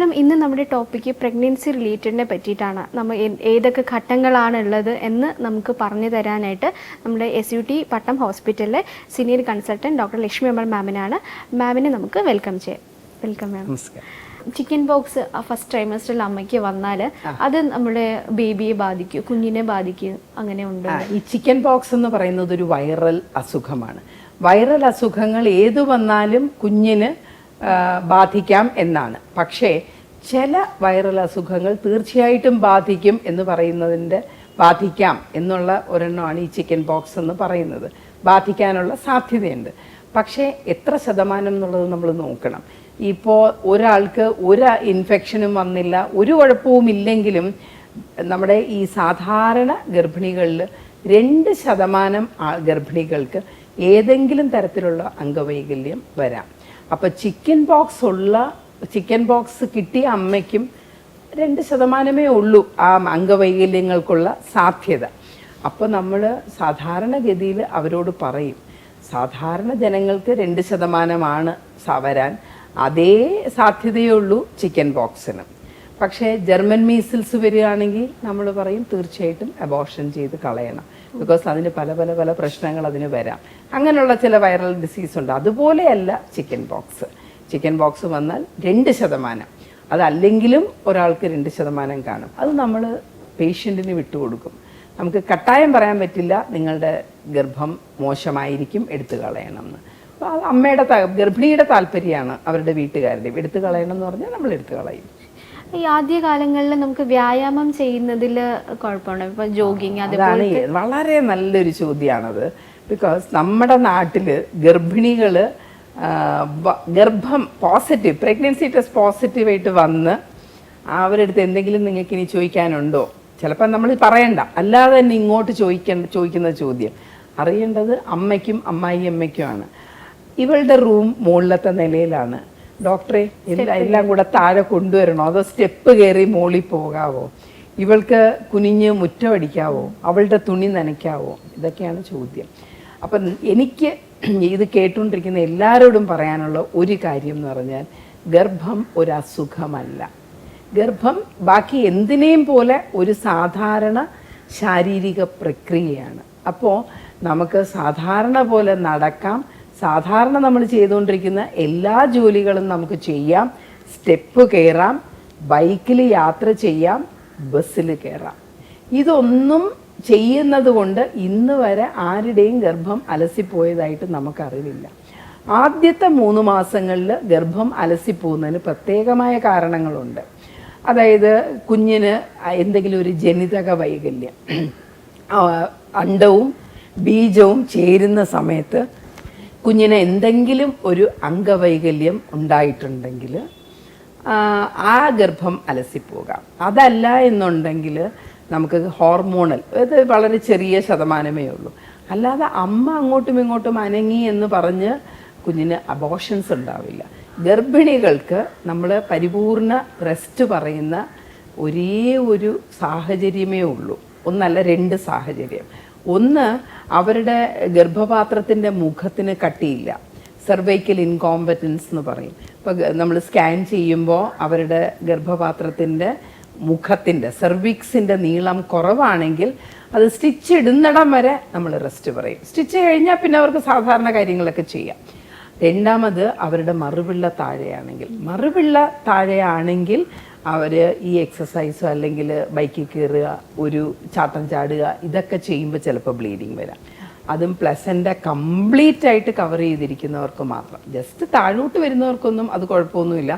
നമസ്കാരം. ഇന്ന് നമ്മുടെ ടോപ്പിക്ക് പ്രഗ്നൻസി റിലേറ്റഡിനെ പറ്റിയിട്ടാണ്. നമ്മൾ ഏതൊക്കെ ഘട്ടങ്ങളാണ് ഉള്ളത് എന്ന് നമുക്ക് പറഞ്ഞു തരാനായിട്ട് നമ്മുടെ SUT പട്ടം ഹോസ്പിറ്റലിലെ senior consultant doctor Lakshmi Amar മാമിനാണ്. മാമിനെ നമുക്ക് വെൽക്കം ചെയ്യാം. Welcome ma'am. Chicken pox first ട്രൈമസ്റ്ററിൽ അമ്മയ്ക്ക് വന്നാൽ അത് നമ്മുടെ ബേബിയെ ബാധിക്കും, കുഞ്ഞിനെ ബാധിക്കും, അങ്ങനെ ഉണ്ട്? ഈ ചിക്കൻ ബോക്സ് എന്ന് പറയുന്നത് ഒരു വൈറൽ അസുഖമാണ്. വൈറൽ അസുഖങ്ങൾ ഏതു വന്നാലും കുഞ്ഞിന് ബാധിക്കാം എന്നാണ്. പക്ഷേ ചില വൈറൽ അസുഖങ്ങൾ തീർച്ചയായിട്ടും ബാധിക്കും എന്ന് പറയുന്നതിൻ്റെ ബാധിക്കാം എന്നുള്ള ഒരെണ്ണമാണ് ഈ ചിക്കൻ ബോക്സ് എന്ന് പറയുന്നത്. ബാധിക്കാനുള്ള സാധ്യതയുണ്ട്. പക്ഷേ എത്ര ശതമാനം എന്നുള്ളത് നമ്മൾ നോക്കണം. ഇപ്പോൾ ഒരാൾക്ക് ഒരു ഇൻഫെക്ഷനും വന്നില്ല, ഒരു കുഴപ്പവും ഇല്ലെങ്കിലും നമ്മുടെ ഈ സാധാരണ ഗർഭിണികളിൽ 2% ഗർഭിണികൾക്ക് ഏതെങ്കിലും തരത്തിലുള്ള അംഗവൈകല്യം വരാം. അപ്പോൾ ചിക്കൻ ബോക്സ് കിട്ടിയ അമ്മയ്ക്കും 2% ഉള്ളൂ ആ അംഗവൈകല്യങ്ങൾക്കുള്ള സാധ്യത. അപ്പോൾ നമ്മൾ സാധാരണഗതിയിൽ അവരോട് പറയും, സാധാരണ ജനങ്ങൾക്ക് 2% വരാൻ, അതേ സാധ്യതയേ ഉള്ളൂ ചിക്കൻ ബോക്സിന്. പക്ഷേ ജർമ്മൻ മീസിൽസ് വരികയാണെങ്കിൽ നമ്മൾ പറയും തീർച്ചയായിട്ടും അബോർഷൻ ചെയ്ത് കളയണം. ബിക്കോസ് അതിന് പല പല പല പ്രശ്നങ്ങൾ അതിന് വരാം. അങ്ങനെയുള്ള ചില വൈറൽ ഡിസീസ് ഉണ്ട്. അതുപോലെയല്ല ചിക്കൻ ബോക്സ്. ചിക്കൻ ബോക്സ് വന്നാൽ 2%, അതല്ലെങ്കിലും ഒരാൾക്ക് 2% കാണും. അത് നമ്മൾ പേഷ്യൻറ്റിന് വിട്ടുകൊടുക്കും. നമുക്ക് കട്ടായം പറയാൻ പറ്റില്ല നിങ്ങളുടെ ഗർഭം മോശമായിരിക്കും, എടുത്തു കളയണം എന്ന്. അപ്പോൾ അമ്മയുടെ ഗർഭിണിയുടെ താല്പര്യമാണ് അവരുടെ വീട്ടുകാരുടെയും. എടുത്തു കളയണം എന്ന് പറഞ്ഞാൽ നമ്മൾ എടുത്തു കളയും. ഈ ആദ്യ കാലങ്ങളിൽ നമുക്ക് വ്യായാമം ചെയ്യുന്നതിൽ കുഴപ്പമുണ്ടോ? ഇപ്പോൾ ജോഗിങ്, അതാണ് വളരെ നല്ലൊരു ചോദ്യമാണത്. ബിക്കോസ് നമ്മുടെ നാട്ടിൽ ഗർഭിണികൾ ഗർഭം പോസിറ്റീവ്, പ്രഗ്നൻസി ടെസ്റ്റ് പോസിറ്റീവായിട്ട് വന്ന് അവരെടുത്ത് എന്തെങ്കിലും നിങ്ങൾക്ക് ഇനി ചോദിക്കാനുണ്ടോ, ചിലപ്പോൾ നമ്മൾ പറയണ്ട, അല്ലാതെ തന്നെ ഇങ്ങോട്ട് ചോദിക്കുന്ന ചോദ്യം അറിയേണ്ടത് അമ്മയ്ക്കും അമ്മായിയമ്മയ്ക്കുമാണ്. ഇവളുടെ റൂം മുകളിലത്തെ നിലയിലാണ്, ഡോക്ടറെ എല്ലാം കൂടെ താഴെ കൊണ്ടുവരണോ, അതോ സ്റ്റെപ്പ് കയറി മുകളിൽ പോകാവോ, ഇവൾക്ക് കുനിഞ്ഞ് മുറ്റമടിക്കാവോ, അവളുടെ തുണി നനയ്ക്കാവോ, ഇതൊക്കെയാണ് ചോദ്യം. അപ്പം എനിക്ക് ഇത് കേട്ടുകൊണ്ടിരിക്കുന്ന എല്ലാവരോടും പറയാനുള്ള ഒരു കാര്യം എന്ന് പറഞ്ഞാൽ, ഗർഭം ഒരു അസുഖമല്ല. ഗർഭം ബാക്കി എന്തിനേയും പോലെ ഒരു സാധാരണ ശാരീരിക പ്രക്രിയയാണ്. അപ്പോൾ നമുക്ക് സാധാരണ പോലെ നടക്കാം, സാധാരണ നമ്മൾ ചെയ്തുകൊണ്ടിരിക്കുന്ന എല്ലാ ജോലികളും നമുക്ക് ചെയ്യാം. സ്റ്റെപ്പ് കയറാം, ബൈക്കിൽ യാത്ര ചെയ്യാം, ബസ്സിൽ കയറാം. ഇതൊന്നും ചെയ്യുന്നത് കൊണ്ട് ഇന്ന് വരെ ആരുടെയും ഗർഭം അലസിപ്പോയതായിട്ട് നമുക്കറിവില്ല. ആദ്യത്തെ 3 മാസങ്ങളിൽ ഗർഭം അലസിപ്പോകുന്നതിന് പ്രത്യേകമായ കാരണങ്ങളുണ്ട്. അതായത് കുഞ്ഞിന് എന്തെങ്കിലും ഒരു ജനിതക വൈകല്യം, അണ്ഡവും ബീജവും ചേരുന്ന സമയത്ത് കുഞ്ഞിന് എന്തെങ്കിലും ഒരു അംഗവൈകല്യം ഉണ്ടായിട്ടുണ്ടെങ്കിൽ ആ ഗർഭം അലസിപ്പോകാം. അതല്ല എന്നുണ്ടെങ്കിൽ നമുക്ക് ഹോർമോണൽ, അത് വളരെ ചെറിയ ശതമാനമേ ഉള്ളൂ. അല്ലാതെ അമ്മ അങ്ങോട്ടും ഇങ്ങോട്ടും അനങ്ങി എന്ന് പറഞ്ഞ് കുഞ്ഞിന് അബോർഷൻസ് ഉണ്ടാവില്ല. ഗർഭിണികൾക്ക് നമ്മൾ പരിപൂർണ റെസ്റ്റ് പറയുന്ന ഒരേ ഒരു സാഹചര്യമേ ഉള്ളൂ. ഒന്നല്ല, 2 സാഹചര്യം. ഒന്ന്, അവരുടെ ഗർഭപാത്രത്തിൻ്റെ മുഖത്തിന് കട്ടിയില്ല, സെർവൈക്കൽ ഇൻകോമ്പറ്റൻസ് എന്ന് പറയും. ഇപ്പോൾ നമ്മൾ സ്കാൻ ചെയ്യുമ്പോൾ അവരുടെ ഗർഭപാത്രത്തിൻ്റെ മുഖത്തിൻ്റെ സെർവിക്സിൻ്റെ നീളം കുറവാണെങ്കിൽ അത് സ്റ്റിച്ച് ഇടുന്നിടം വരെ നമ്മൾ റെസ്റ്റ് പറയും. സ്റ്റിച്ച് കഴിഞ്ഞാൽ പിന്നെ അവർക്ക് സാധാരണ കാര്യങ്ങളൊക്കെ ചെയ്യാം. രണ്ടാമത്, അവരുടെ മറുപിള്ള താഴെയാണെങ്കിൽ അവർ ഈ എക്സസൈസോ അല്ലെങ്കിൽ ബൈക്കിൽ കയറുക, ഒരു ചാട്ടം ചാടുക, ഇതൊക്കെ ചെയ്യുമ്പോൾ ചിലപ്പോൾ ബ്ലീഡിങ് വരാം. അതും പ്ലസൻ്റ് കംപ്ലീറ്റ് ആയിട്ട് കവർ ചെയ്തിരിക്കുന്നവർക്ക് മാത്രം. ജസ്റ്റ് താഴോട്ട് വരുന്നവർക്കൊന്നും അത് കുഴപ്പമൊന്നുമില്ല.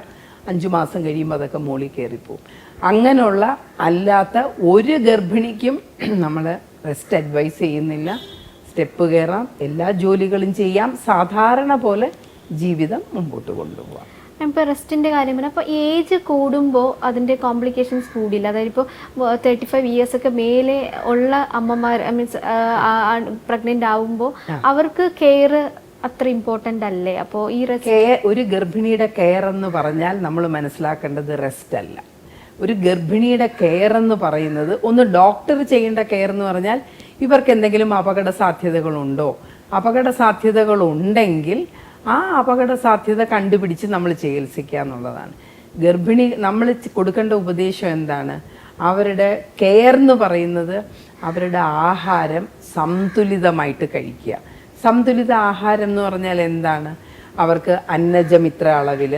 5 മാസം കഴിയുമ്പോൾ അതൊക്കെ മുകളിൽ കയറിപ്പോവും. അങ്ങനെയുള്ള അല്ലാത്ത ഒരു ഗർഭിണിക്കും നമ്മൾ റെസ്റ്റ് അഡ്വൈസ് ചെയ്യുന്നില്ല. സ്റ്റെപ്പ് കയറാം, എല്ലാ ജോലികളും ചെയ്യാം, സാധാരണ പോലെ ജീവിതം മുമ്പോട്ട് കൊണ്ടുപോകാം. ഇപ്പോൾ റെസ്റ്റിൻ്റെ കാര്യം പറഞ്ഞാൽ, അപ്പോൾ ഏജ് കൂടുമ്പോൾ അതിൻ്റെ കോംപ്ലിക്കേഷൻസ് കൂടില്ല. അതായത് ഇപ്പോൾ 35 ഇയേഴ്സ് ഒക്കെ മേലെ ഉള്ള അമ്മമാർ, മീൻസ് പ്രഗ്നൻ്റ് ആവുമ്പോൾ അവർക്ക് കെയർ അത്ര ഇമ്പോർട്ടൻ്റ് അല്ലേ? അപ്പോൾ ഈ ഒരു ഗർഭിണിയുടെ കെയർ എന്ന് പറഞ്ഞാൽ നമ്മൾ മനസ്സിലാക്കേണ്ടത് റെസ്റ്റ് അല്ല. ഒരു ഗർഭിണിയുടെ കെയർ എന്ന് പറയുന്നത്, ഒന്ന് ഡോക്ടർ ചെയ്യേണ്ട കെയർ എന്ന് പറഞ്ഞാൽ ഇവർക്ക് എന്തെങ്കിലും അപകട സാധ്യതകളുണ്ടോ, അപകട സാധ്യതകളുണ്ടെങ്കിൽ ആ അപകട സാധ്യത കണ്ടുപിടിച്ച് നമ്മൾ ചികിത്സിക്കുക എന്നുള്ളതാണ്. ഗർഭിണി നമ്മൾ കൊടുക്കേണ്ട ഉപദേശം എന്താണ്? അവരുടെ കെയർ എന്ന് പറയുന്നത് അവരുടെ ആഹാരം സന്തുലിതമായിട്ട് കഴിക്കുക. സന്തുലിത ആഹാരം എന്ന് പറഞ്ഞാൽ എന്താണ്? അവർക്ക് അന്നജം ഇത്ര അളവിൽ,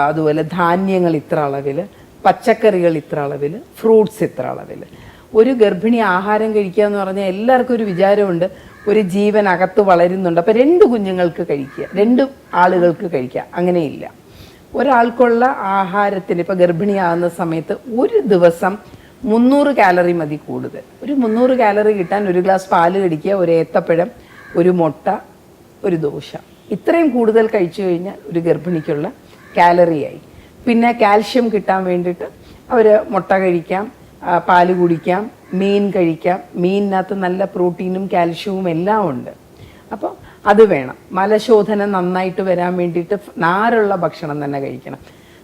അതുപോലെ ധാന്യങ്ങൾ ഇത്ര അളവിൽ, പച്ചക്കറികൾ ഇത്ര അളവിൽ, ഫ്രൂട്ട്സ് ഇത്ര അളവിൽ. ഒരു ഗർഭിണി ആഹാരം കഴിക്കുക എന്ന് പറഞ്ഞാൽ എല്ലാവർക്കും ഒരു വിചാരമുണ്ട്, ഒരു ജീവൻ അകത്ത് വളരുന്നുണ്ട്, അപ്പോൾ 2 കുഞ്ഞുങ്ങൾക്ക് കഴിക്കുക, 2 ആളുകൾക്ക് കഴിക്കുക. അങ്ങനെയില്ല. ഒരാൾക്കുള്ള ആഹാരത്തിന് ഇപ്പോൾ ഗർഭിണിയാകുന്ന സമയത്ത് ഒരു ദിവസം 300 കാലറി മതി കൂടുതൽ. ഒരു 300 കാലറി കിട്ടാൻ 1 ഗ്ലാസ് പാല് കഴിക്കുക, ഒരു ഏത്തപ്പഴം, ഒരു മുട്ട, ഒരു ദോശ. ഇത്രയും കൂടുതൽ കഴിച്ചു കഴിഞ്ഞാൽ ഒരു ഗർഭിണിക്കുള്ള കാലറിയായി. പിന്നെ കാൽഷ്യം കിട്ടാൻ വേണ്ടിയിട്ട് അവർ മുട്ട കഴിക്കാം, പാല് കുടിക്കാം, മീൻ കഴിക്കാം. മീനിനകത്ത് നല്ല പ്രോട്ടീനും കാൽഷ്യവും എല്ലാം ഉണ്ട്. അപ്പോൾ അത് വേണം. മലശോധന നന്നായിട്ട് വരാൻ വേണ്ടിയിട്ട് നാരുള്ള ഭക്ഷണം തന്നെ കഴിക്കണം.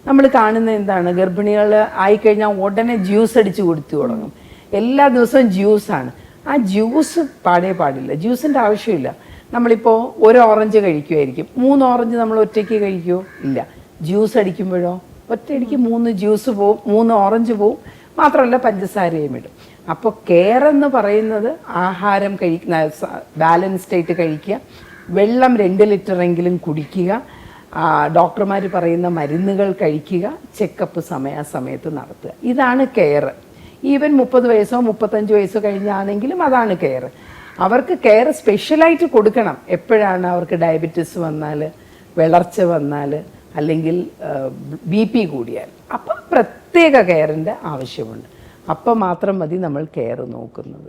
നമ്മൾ കാണുന്നത് എന്താണ്? ഗർഭിണികൾ ആയിക്കഴിഞ്ഞാൽ ഉടനെ ജ്യൂസ് അടിച്ച് കൊടുത്തു തുടങ്ങും. എല്ലാ ദിവസവും ജ്യൂസാണ്. ആ ജ്യൂസ് പാടില്ല. ജ്യൂസിൻ്റെ ആവശ്യമില്ല. നമ്മളിപ്പോൾ 1 ഓറഞ്ച് കഴിക്കുമായിരിക്കും, 3 ഓറഞ്ച് നമ്മൾ ഒറ്റയ്ക്ക് കഴിക്കുമോ? ഇല്ല. ജ്യൂസ് അടിക്കുമ്പോഴോ ഒറ്റയടിക്ക് 3 ജ്യൂസ് പോവും, 3 ഓറഞ്ച് പോവും. മാത്രമല്ല പഞ്ചസാരയും ഇടും. അപ്പോൾ കെയർ എന്ന് പറയുന്നത് ആഹാരം ബാലൻസ്ഡ് ആയിട്ട് കഴിക്കുക, വെള്ളം 2 ലിറ്ററെങ്കിലും കുടിക്കുക, ഡോക്ടർമാർ പറയുന്ന മരുന്നുകൾ കഴിക്കുക, ചെക്കപ്പ് സമയാസമയത്ത് നടത്തുക. ഇതാണ് കെയർ. ഈവൻ 30 വയസ്സോ 35 വയസ്സോ കഴിഞ്ഞാണെങ്കിലും അതാണ് കെയർ. അവർക്ക് കെയർ സ്പെഷ്യലായിട്ട് കൊടുക്കണം. എപ്പോഴാണ് അവർക്ക് ഡയബറ്റീസ് വന്നാൽ, വിളർച്ച വന്നാൽ, അല്ലെങ്കിൽ BP കൂടിയാൽ, അപ്പം പ്രത്യേക കെയറിൻ്റെ ആവശ്യമുണ്ട്. അപ്പം മാത്രം മതി നമ്മൾ കെയർ നോക്കുന്നത്.